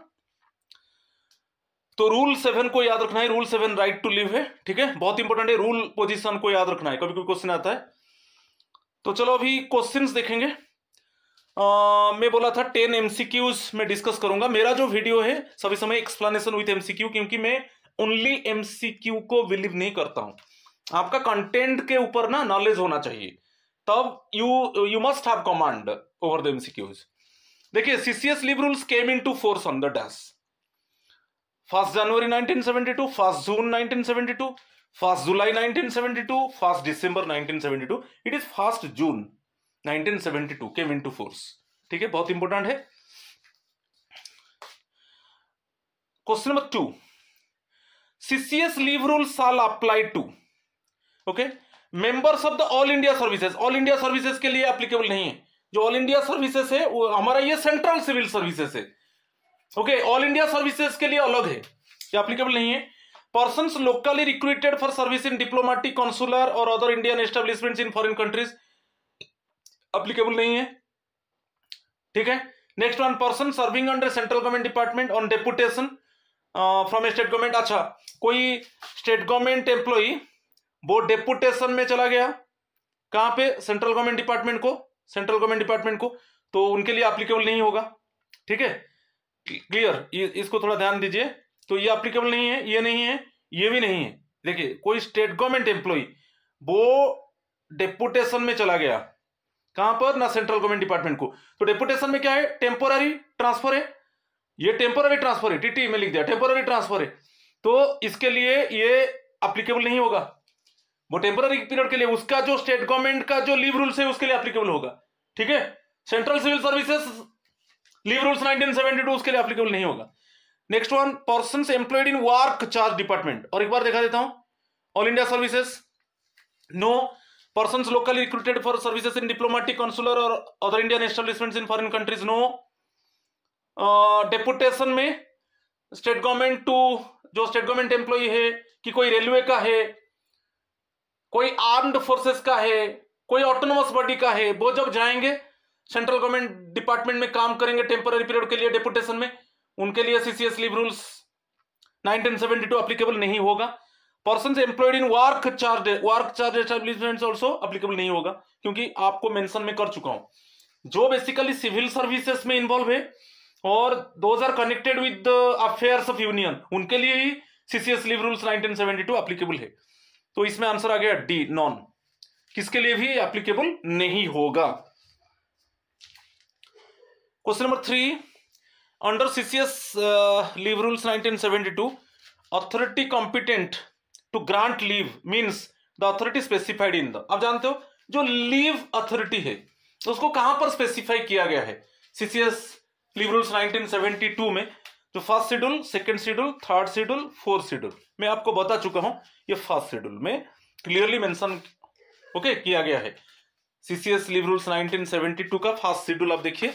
तो रूल 7 को याद रखना है, रूल 7 राइट टू लीव है, ठीक है, बहुत इंपॉर्टेंट है, रूल पोजीशन को याद रखना है, कभी कोई क्वेश्चन आता है। तो चलो अभी क्वेश्चंस देखेंगे। मैं बोला था 10 एमसीक्यूज में डिस्कस करूंगा। मेरा जो वीडियो है सभी समय एक्सप्लेनेशन विथ एमसीक्यू, क्योंकि मैं ओनली एमसीक्यू को बिलीव नहीं करता हूं। आपका कंटेंट के ऊपर ना नॉलेज होना चाहिए, तब you must have command over the MCQs. देखिए, CCS leave rules came into force on the dash 1 January 1972, 1 June 1972, 1 July 1972, 1 December 1972। It is 1 June 1972 came into force. ठीक है, बहुत इंपॉर्टेंट है। Question number 2, CCS leave rules shall apply to, okay, members of the all India services. All India services के लिए applicable नहीं है। जो all India services है वो हमारा ये सेंट्रल सिविल सर्विसेज है, ओके। ऑल इंडिया सर्विसेज के लिए अलग है, ये एप्लीकेबल नहीं है। Persons locally recruited for service in diplomatic, consular और other Indian establishments in foreign countries, applicable नहीं है। ठीक है, next one, person serving under central government department on deputation from a state government. अच्छा, कोई स्टेट गवर्नमेंट एम्प्लॉई वो deputation में चला गया, कहां पे, सेंट्रल गवर्नमेंट डिपार्टमेंट को, सेंट्रल गवर्नमेंट डिपार्टमेंट को, तो उनके लिए एप्लीकेबल नहीं होगा। ठीक है, क्लियर, इसको थोड़ा ध्यान दीजिए। तो ये एप्लीकेबल नहीं है, ये नहीं है, ये भी नहीं है। देखिए, कोई स्टेट गवर्नमेंट एम्प्लॉई वो डेपुटेशन में चला गया, कहां पर, ना सेंट्रल गवर्नमेंट डिपार्टमेंट को, तो डेपुटेशन में क्या है, टेम्पोररी ट्रांसफर है। ये टेम्पोररी ट्रांसफर है, टीटी में लिख दिया, टेम्पोररी ट्रांसफर है, तो इसके लिए ये एप्लीकेबल नहीं होगा। वो टेम्पोररी पीरियड के लिए उसका जो स्टेट गवर्नमेंट का जो लीव रूल्स है उसके लिए एप्लीकेबल होगा। ठीक है, central civil services leave rules 1972 उसके लिए एप्लीकेबल नहीं होगा। Next one, persons employed in work charge department, और एक बार दिखा देता हूं, all India services no, persons locally recruited for services in diplomatic, consular और other Indian establishments in foreign countries no. Deputation में स्टेट गवर्नमेंट टू, जो state government employee है, कि कोई रेलवे का है, कोई आर्म्ड फोर्सेस का है, कोई ऑटोनोमस बॉडी का है, वो जब जाएंगे सेंट्रल गवर्नमेंट डिपार्टमेंट में काम करेंगे टेम्पररी पीरियड के लिए डेपुटेशन में, उनके लिए सीसीएस लीव रूल्स 1972 एप्लीकेबल नहीं होगा। Persons employed in work charge establishments also applicable नहीं होगा, क्योंकि आपको मेंशन में कर चुका हूं। जो बेसिकली सिविल सर्विसेज में इन्वॉल्व है और those are connected with affairs of union, उनके लिए ही सीसीएस लीव रूल्स 1972 एप्लीकेबल है। तो इसमें आंसर आ गया डी, नॉन, किसके लिए भी एप्लीकेबल नहीं होगा। Question number 3, under CCS leave rules 1972 authority competent to grant leave means the authority specified in the. आप जानते हो जो लीव अथॉरिटी है तो उसको कहां पर स्पेसिफाई किया गया है सीसीएस लीव रूल्स 1972 में, जो first schedule, second schedule, third schedule, fourth schedule, मैं आपको बता चुका हूं। ये फर्स्ट शेड्यूल में क्लियरली मेंशन ओके किया गया है। सीसीएस लीव रूल्स 1972 का फर्स्ट शेड्यूल आप देखिए,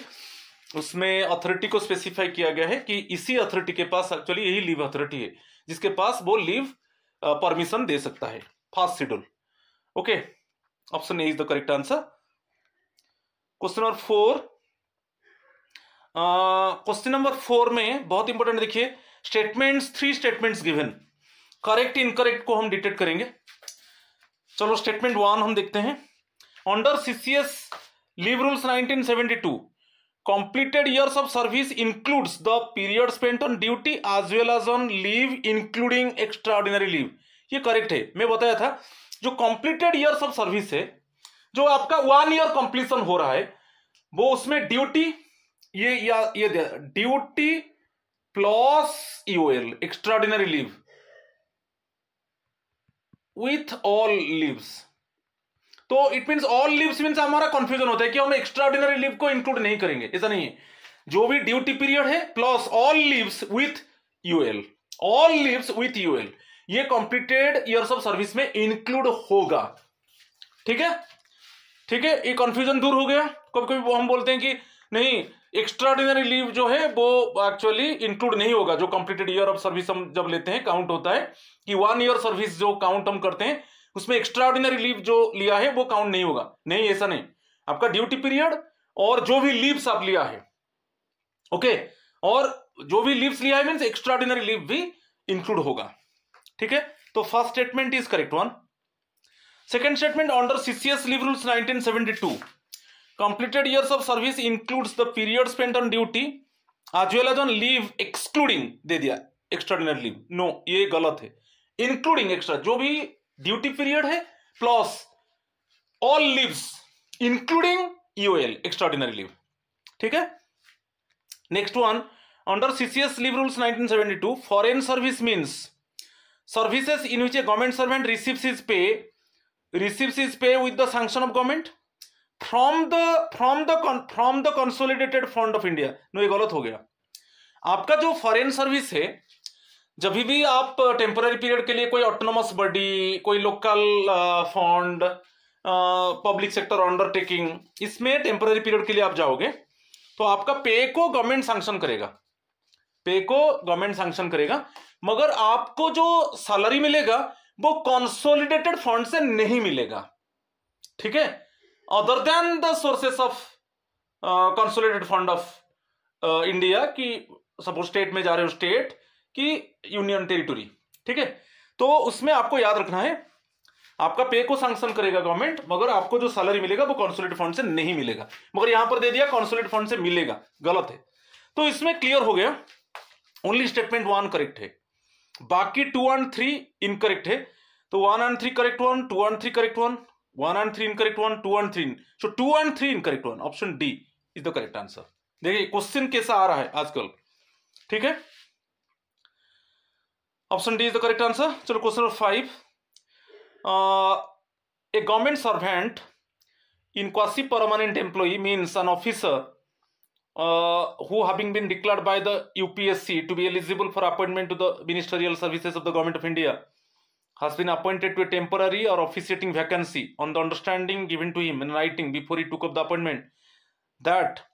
उसमें अथॉरिटी को स्पेसिफाई किया गया है कि इसी अथॉरिटी के पास एक्चुअली यही लीव अथॉरिटी है जिसके पास वो लीव परमिशन दे सकता है। First schedule, okay, option A is the correct answer. Question number 4, question number 4 में बहुत इंपॉर्टेंट देखिए, statements, 3 statements given, correct incorrect को हम डिटेक्ट करेंगे। चलो स्टेटमेंट 1 हम देखते हैं। Under CCS leave rules 1972 completed years of service includes the period spent on duty as well as on leave including extraordinary leave। ये करेक्ट है। मैं बताया था जो completed years of service है, जो आपका 1 ईयर कंप्लीशन हो रहा है, वो उसमें ड्यूटी ये duty plus EOL extraordinary leave with all leaves. तो it means all leaves means हमारा कंफ्यूजन होता है कि हम एक्स्ट्राऑर्डिनरी लीव को इंक्लूड नहीं करेंगे, ऐसा नहीं है। जो भी ड्यूटी पीरियड है plus all leaves with UL, all leaves with UL, ये कंप्लीटेड ईयर्स ऑफ सर्विस में इंक्लूड होगा। ठीक है, ठीक है, ये कंफ्यूजन दूर हो गया। कभी कभी हम बोलते हैं कि नहीं, एक्स्ट्राऑर्डिनरी लीव जो है वो एक्चुअली इंक्लूड नहीं होगा। जो कंप्लीटेड ईयर ऑफ सर्विस हम जब लेते हैं, काउंट होता है कि 1 ईयर सर्विस जो काउंट हम करते हैं उसमें एक्स्ट्राऑर्डिनरी लीव जो लिया है वो काउंट नहीं होगा। नहीं, ऐसा नहीं, आपका ड्यूटी पीरियड और जो भी लीव्स आप लिया है, ओके, और जो भी लीव्स लिया है मींस एक्स्ट्राऑर्डिनरी लीव भी इंक्लूड होगा। ठीक है, तो first statement is correct one. Second statement, under CCS leave rules 1972 completed years of service includes the period spent on duty as well as on leave excluding दे दिया extraordinary leave. No, ये गलत है। Including extra, जो भी duty period है plus all leaves including EOL extraordinary leave. ठीक है। Next one, under CCS leave rules 1972 foreign service means services in which a government servant receives his pay with the sanction of government from the consolidated fund of India. No, ये गलत हो गया। आपका जो foreign service है, जब भी आप टेम्पोररी पीरियड के लिए कोई ऑटोनोमस बॉडी, कोई local fund, public sector undertaking, इसमें टेम्पोररी पीरियड के लिए आप जाओगे तो आपका पे को गवर्नमेंट सैंक्शन करेगा, पे को गवर्नमेंट सैंक्शन करेगा, मगर आपको जो सैलरी मिलेगा वो कंसोलिडेटेड फंड से नहीं मिलेगा। ठीक है, other than the sources of consolidated fund of India, की सपोज स्टेट में जा रहे हो, स्टेट की यूनियन टेरिटोरी। ठीक है, तो उसमें आपको याद रखना है आपका पे को सैंक्शन करेगा गवर्नमेंट, मगर आपको जो सैलरी मिलेगा वो कंसोलिडेटेड फंड से नहीं मिलेगा। मगर यहां पर दे दिया कंसोलिडेटेड फंड से मिलेगा, गलत है। तो इसमें क्लियर हो गया, ओनली स्टेटमेंट 1 करेक्ट है, बाकी 2 और 3 इनकरेक्ट है। तो 1 और 3 करेक्ट 1, 2 और 3 करेक्ट 1, 1 और 3 इनकरेक्ट 1, 2 और 3, सो 2 और 3 incorrect 1, option D is the correct answer. देखिए क्वेश्चन कैसा आ रहा है आजकल। ठीक है, option D is the correct answer. चलो question number 5, a government servant in quasi permanent employee means an officer who having been declared by the UPSC to be eligible for appointment to the ministerial services of the government of India has been appointed to a temporary or officiating vacancy on the understanding given to him in writing before he took up the appointment that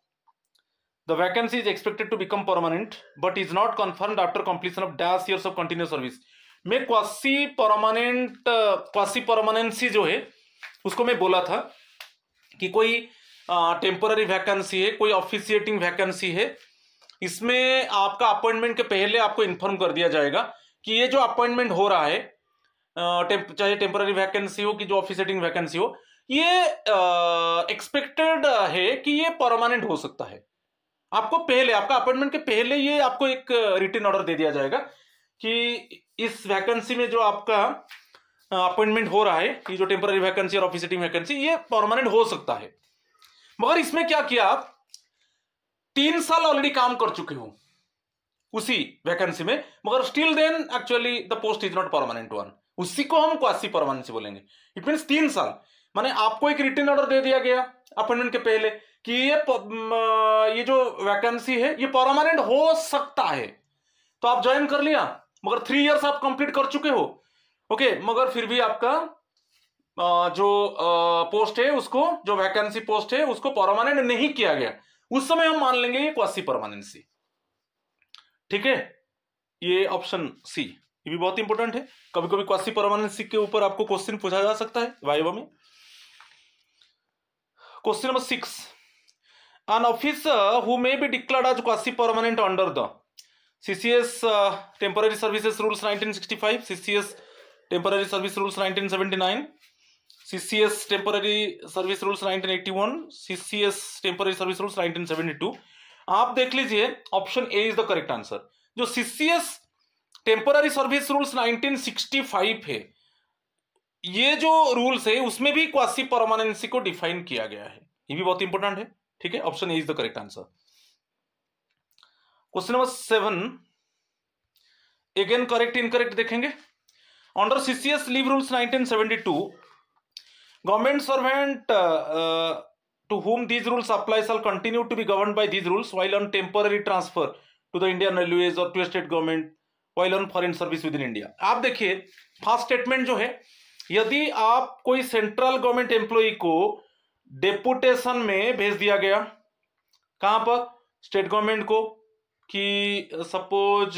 the vacancy is expected to become permanent but is not confirmed after completion of dash years of continuous service। मैं quasi permanency जो है उसको मैं बोला था कि कोई temporary vacancy है, कोई ऑफिशिएटिंग वैकेंसी है, इसमें आपका अपॉइंटमेंट के पहले आपको इन्फॉर्म कर दिया जाएगा कि ये जो अपॉइंटमेंट हो रहा है, चाहे टेम्पोररी वैकेंसी हो कि जो ऑफिशिएटिंग वैकेंसी हो, ये एक्सपेक्टेड है कि ये परमानेंट हो सकता है। आपको पहले, आपका अपॉइंटमेंट के पहले ये आपको एक रिटन ऑर्डर दे दिया जाएगा कि इस वैकेंसी में जो आपका अपॉइंटमेंट हो रहा है, ये जो टेम्पोररी वैकेंसी और ऑफिशिएटिंग वैकेंसी, ये परमानेंट हो सकता है। मगर इसमें क्या किया, आप 3 साल ऑलरेडी काम कर चुके हो उसी वैकेंसी में, मगर still then actually the post is not permanent one, उसी को हम क्वासी परमानेंसी बोलेंगे। इट मीन्स 3 साल, माने आपको एक रिटन ऑर्डर दे दिया गया अपॉइंटमेंट के पहले कि ये जो वैकेंसी है ये परमानेंट हो सकता है, तो आप ज्वाइन कर लिया, मगर 3 इयर्स आप कंप्लीट कर चुके हो, ओके, मगर फिर भी आपका जो पोस्ट है उसको, जो वैकेंसी पोस्ट है उसको परमानेंट नहीं किया गया, उस समय हम मान लेंगे ये क्वासी परमानेंसी। ठीक है, ये ऑप्शन सी, ये भी बहुत इंपॉर्टेंट है। कभी कभी क्वासी परमानेंसी के ऊपर आपको क्वेश्चन पूछा जा सकता है वाइवा में। Question number 6, an officer who may be declared as quasi permanent under the CCS temporary services rules 1965, CCS temporary service rules 1979, CCS temporary service rules 1981, CCS temporary service rules 1972। आप देख लीजिए, option A is the correct answer. जो CCS temporary service rules 1965 है, ये जो rules है उसमें भी क्वासी परमानेंसी को डिफाइन किया गया है, ये भी बहुत इंपॉर्टेंट है। ठीक है, option A is the correct answer. Question number 7, again correct incorrect देखेंगे। Under CCS leave rules 1972, government servant to whom these rules apply shall continue to be governed by these rules while on temporary transfer to the Indian Railways or to a state government while on foreign service within India। आप देखिए first statement जो है, यदि आप कोई central government employ को deputation में भेज दिया गया, कहां पर, स्टेट गवर्नमेंट को, कि सपोज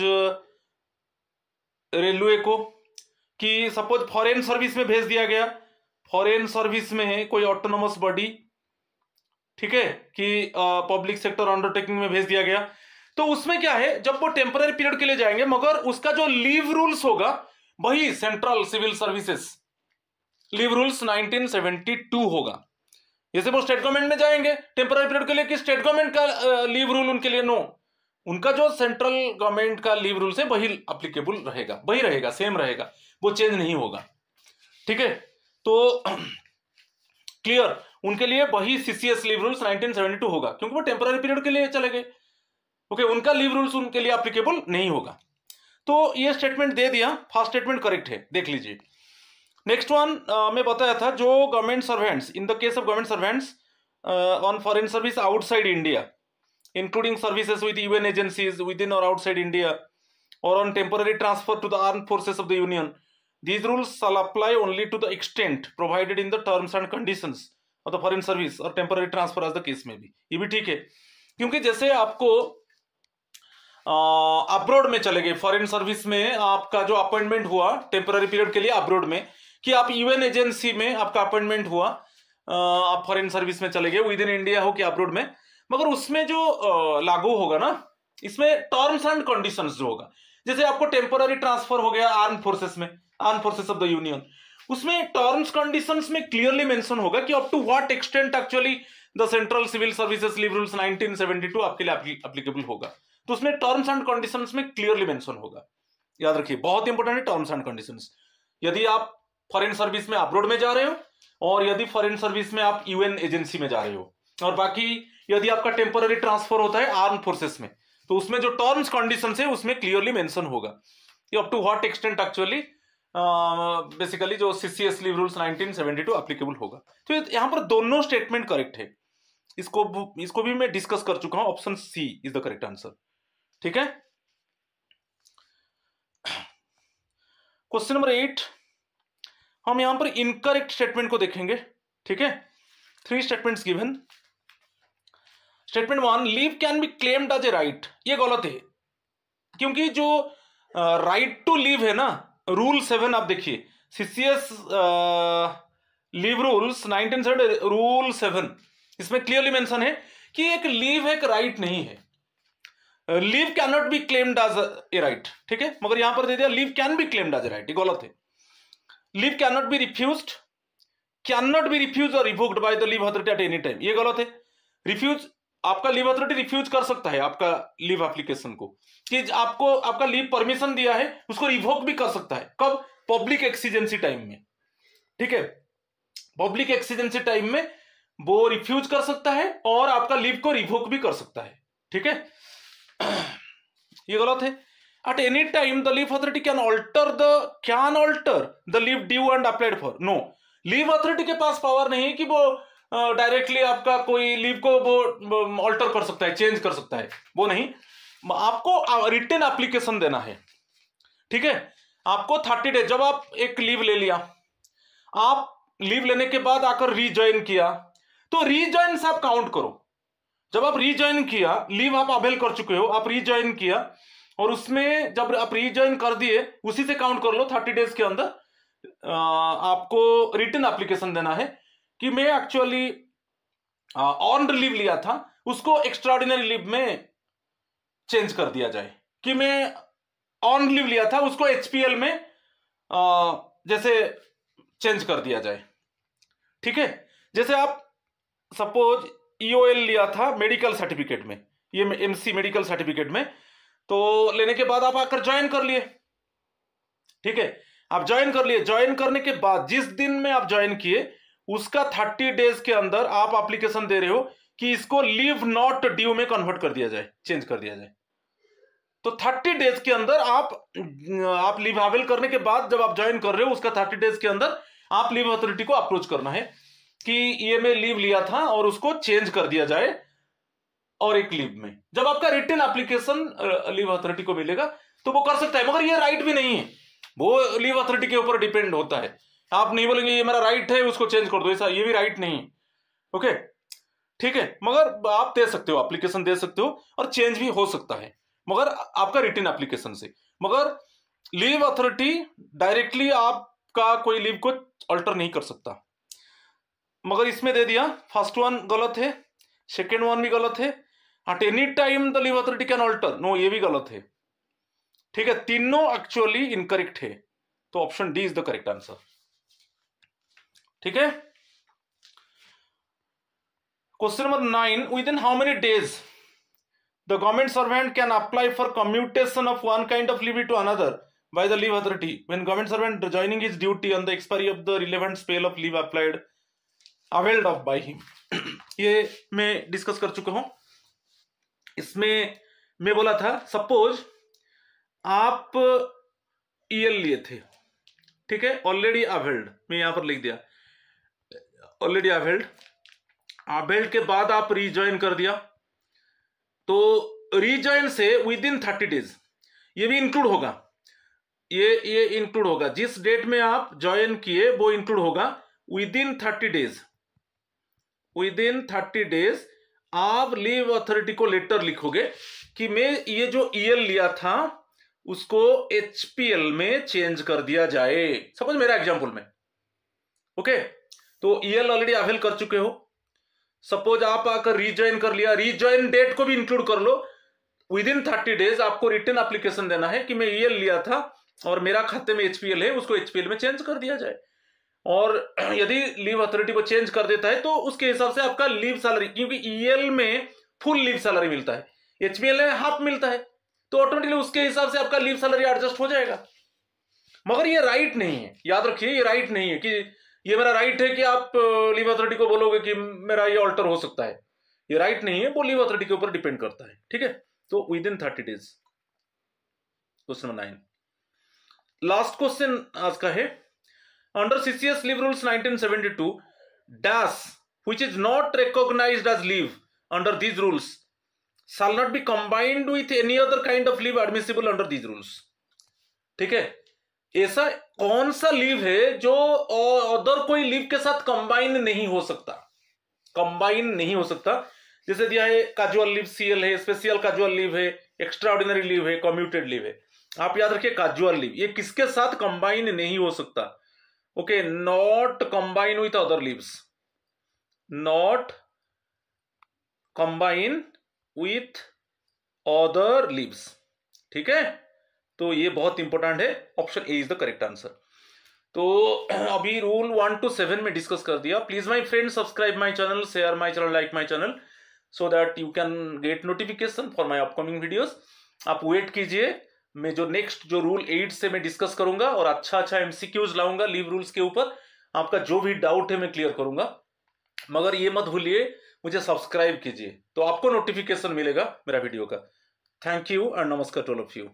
रेलवे को, कि सपोज फॉरेन सर्विस में भेज दिया गया, फॉरेन सर्विस में कोई ऑटोनोमस बॉडी, ठीक है, कि पब्लिक सेक्टर अंडरटेकिंग में भेज दिया गया, तो उसमें क्या है, जब वो टेम्पररी पीरियड के लिए जाएंगे, मगर उसका जो लीव रूल्स होगा वही central civil services leave rules 1972 होगा। जैसे वो स्टेट गवर्नमेंट में जाएंगे टेम्पररी पीरियड के लिए कि स्टेट गवर्नमेंट का लीव रूल उनके लिए, नो, उनका जो सेंट्रल गवर्नमेंट का लीव रूल्स है वही अप्लीकेबल रहेगा, वही रहेगा, सेम रहेगा, वो चेंज नहीं होगा। ठीक है, तो क्लियर, उनके लिए वही सीसीएस लीव रूल्स 1972 होगा, क्योंकि वो टेम्पररी पीरियड के लिए चले गए। ओके, उनका लीव रूल्स उनके लिए अप्लीकेबल नहीं होगा। तो ये स्टेटमेंट दे दिया, फर्स्ट स्टेटमेंट करेक्ट है, देख लीजिए। नेक्स्ट वन मैं बताया था, जो government servants, in the case of government servants on foreign service outside India, including services with UN agencies within or outside India, or on temporary transfer to the armed forces of the Union. These rules shall apply only to the extent provided in the terms and conditions of the foreign service or temporary transfer as the case may be. ये भी ठीक है, क्योंकि जैसे आपको abroad में चले गए, फॉरेन सर्विस में आपका जो अपॉइंटमेंट हुआ टेम्पररी पीरियड के लिए अब्रॉड में, कि आप यूएन एजेंसी में आपका अपॉइंटमेंट हुआ, आप फॉरेन सर्विस में चले गए, विद इन इंडिया हो कि अब्रॉड में, मगर उसमें जो लागू होगा ना, इसमें टर्म्स एंड कंडीशंस जो होगा, जैसे आपको टेम्पररी ट्रांसफर हो गया आर्म फोर्सेस में, arm forces of the union, उसमें टर्म्स कंडीशंस में क्लियरली मेंशन होगा कि up to what extent actually the central civil services leave rules 1972 आपके लिए एप्लीकेबल होगा। तो उसमें टर्म्स एंड कंडीशंस में क्लियरली मेंशन होगा, याद रखिए, बहुत इंपॉर्टेंट है टर्म्स एंड कंडीशंस। यदि आप फॉरेन सर्विस में अब्रॉड में जा रहे हो, और यदि फॉरेन सर्विस में आप यूएन एजेंसी में जा रहे हो, और बाकी यदि आपका टेम्पररी ट्रांसफर होता है आर्म फोर्सेस में, तो उसमें जो टर्म्स कंडीशंस है उसमें क्लियरली मेंशन होगा कि up to what extent actually basically जो सीसीएस लीव रूल्स 1972 एप्लीकेबल होगा। तो यहां पर दोनों स्टेटमेंट करेक्ट है, इसको भी मैं डिस्कस कर चुका हूं, option C is the correct answer. ठीक है, क्वेश्चन नंबर 8, हम यहां पर इनकरेक्ट स्टेटमेंट को देखेंगे। ठीक है, 3 statements given. Statement 1, leave can be claimed as a right, ये गलत है, क्योंकि जो राइट टू लीव है ना, रूल 7 आप देखिए, सीसीएस लीव रूल्स 1970 रूल 7, इसमें क्लियरली मेंशन है कि एक लीव एक राइट नहीं है, leave can not be claimed as a right. ठीक है, मगर यहां पर दे दिया leave can be claimed as a right, ये गलत है। Leave can not be refused, can not be refuse और revoked by the leave authority at any time, ये गलत है। रिफ्यूज, आपका लीव अथॉरिटी रिफ्यूज कर सकता है आपका लीव एप्लीकेशन को, कि आपको आपका लीव परमिशन दिया है उसको रिवोक भी कर सकता है, कब? पब्लिक एक्सीजेंसी टाइम में। ठीक है, पब्लिक एक्सीजेंसी टाइम में वो रिफ्यूज कर सकता है और आपका लीव को रिवोक भी कर सकता है। ठीक है, ये गलत है। At any time the leave authority can alter the leave due and applied for, no, leave authority के पास पावर नहीं है कि वो डायरेक्टली आपका कोई लीव को वो ऑल्टर कर सकता है, चेंज कर सकता है, वो नहीं, आपको रिटन एप्लीकेशन देना है। ठीक है, आपको 30 डेज, जब आप एक लीव ले लिया, आप लीव लेने के बाद आकर रीज्वाइन किया, तो रीज्वाइन से आप काउंट करो, जब आप रीज्वाइन किया, लीव आप अवेल कर चुके हो, आप रीज्वाइन किया, और उसमें जब आप रीज्वाइन कर दिए उसी से काउंट कर लो, 30 डेज के अंदर आपको रिटन एप्लीकेशन देना है कि मैं एक्चुअली ऑन लीव लिया था, उसको एक्स्ट्राऑर्डिनरी लीव में चेंज कर दिया जाए, कि मैं ऑन लीव लिया था उसको एचपीएल में जैसे चेंज कर दिया जाए। ठीक है, जैसे आप सपोज ईओएल लिया था मेडिकल सर्टिफिकेट में, ये एमसी मेडिकल सर्टिफिकेट में, तो लेने के बाद आप आकर ज्वाइन कर लिए। ठीक है, आप ज्वाइन कर लिए, ज्वाइन करने के बाद जिस दिन में आप ज्वाइन किए उसका 30 डेज के अंदर आप एप्लीकेशन दे रहे हो कि इसको लीव नॉट ड्यू में कन्वर्ट कर दिया जाए, चेंज कर दिया जाए। तो 30 डेज के अंदर आप लीव अवेल करने के बाद जब आप ज्वाइन कर रहे हो, उसका 30 डेज के अंदर आप लीव अथॉरिटी को अप्रोच करना है कि ये मैं लीव लिया था और उसको चेंज कर दिया जाए और एक लीव में। जब आपका रिटन एप्लीकेशन लीव अथॉरिटी को मिलेगा तो वो कर सकता है, मगर ये राइट भी नहीं है, वो लीव अथॉरिटी के ऊपर डिपेंड होता है। आप नहीं बोलेंगे ये मेरा राइट है उसको चेंज कर दो, ऐसा ये भी राइट नहीं है। ओके, ठीक है, मगर आप दे सकते हो, एप्लीकेशन दे सकते हो और चेंज भी हो सकता है, मगर आपका रिटन एप्लीकेशन से। मगर लीव अथॉरिटी डायरेक्टली आपका कोई लीव को अल्टर नहीं कर सकता। मगर इसमें दे दिया, फर्स्ट वन गलत है, सेकेंड वन भी गलत है, at any time the leave authority can alter, no, ये भी गलत है। ठीक है, तीनों एक्चुअली इनकरेक्ट है, तो option D is the correct answer. ठीक है, question number 9, with in how many days the government servant can apply for commutation of one kind of leave to another by the leave authority when government servant joining his duty on the expiry of the relevant spell of leave applied availed of by him. ये मैं discuss कर चुका हूं. इसमें मैं बोला था suppose आप ईएल लिए थे, ठीक है, ऑलरेडी अवेल्ड, मैं यहां पर लिख दिया ऑलरेडी अवेल्ड. अवेल्ड के बाद आप रीजॉइन कर दिया, तो रीजॉइन से विद इन 30 डेज, ये भी इंक्लूड होगा, ये इंक्लूड होगा. जिस डेट में आप ज्वाइन किए वो इंक्लूड होगा. With in 30 days, with in 30 days आप लीव अथॉरिटी को लेटर लिखोगे कि मैं ये जो ईएल लिया था उसको एचपीएल में चेंज कर दिया जाए. सपोज मेरा एग्जांपल में, ओके, तो ईएल ऑलरेडी अवेल कर चुके हो. सपोज आप आकर रीजॉइन कर लिया, रीजॉइन डेट को भी इंक्लूड कर लो. विद इन 30 डेज आपको रिटर्न एप्लीकेशन देना है कि मैं ईएल लिया था और मेरा खाते में एचपीएल है, उसको एचपीएल में चेंज कर दिया जाए. और यदि लीव अथॉरिटी को चेंज कर देता है तो उसके हिसाब से आपका लीव सैलरी, क्योंकि ईएल में फुल लीव सैलरी मिलता है, एचपीएल में हाफ मिलता है, तो ऑटोमेटिकली उसके हिसाब से आपका लीव सैलरी एडजस्ट हो जाएगा. मगर ये राइट नहीं है, याद रखिए, ये राइट नहीं है कि ये मेरा राइट है कि आप लीव अथॉरिटी को बोलोगे कि मेरा ये ऑल्टर हो सकता है. ये राइट नहीं है, वो लीव अथॉरिटी के ऊपर डिपेंड करता है, ठीक है. तो within 30 days. Question number 9, last question आज का है. Under CCS leave rules 1972 dash which is not recognised as leave under these rules shall not be combined with any other kind of leave admissible under these rules. ठीक है, ऐसा कौन सा leave है जो अदर कोई लीव के साथ कंबाइन नहीं हो सकता, कंबाइन नहीं हो सकता. जैसे दिया है कैजुअल लीव सीएल है, स्पेशल कैजुअल लीव है, एक्स्ट्रा ऑर्डिनरी लीव है, कम्यूटेड लीव है. आप याद रखिए कैजुअल लीव ये किसके साथ कंबाइन नहीं हो सकता. Okay, not combine with other leaves, not combine with other leaves. ठीक है, तो ये बहुत इंपॉर्टेंट है. Option A is the correct answer. तो अभी रूल 1 to 7 में डिस्कस कर दिया. Please my friend subscribe my channel, share my channel, like my channel, so that you can get notification for my upcoming videos. आप wait कीजिए, मैं जो next जो रूल 8 से मैं डिस्कस करूंगा और अच्छा एमसीक्यूज लाऊंगा लीव रूल्स के ऊपर. आपका जो भी डाउट है मैं क्लियर करूंगा. मगर ये मत भूलिए मुझे सब्सक्राइब कीजिए, तो आपको नोटिफिकेशन मिलेगा मेरा वीडियो का. थैंक यू एंड नमस्कार टू ऑल ऑफ यू.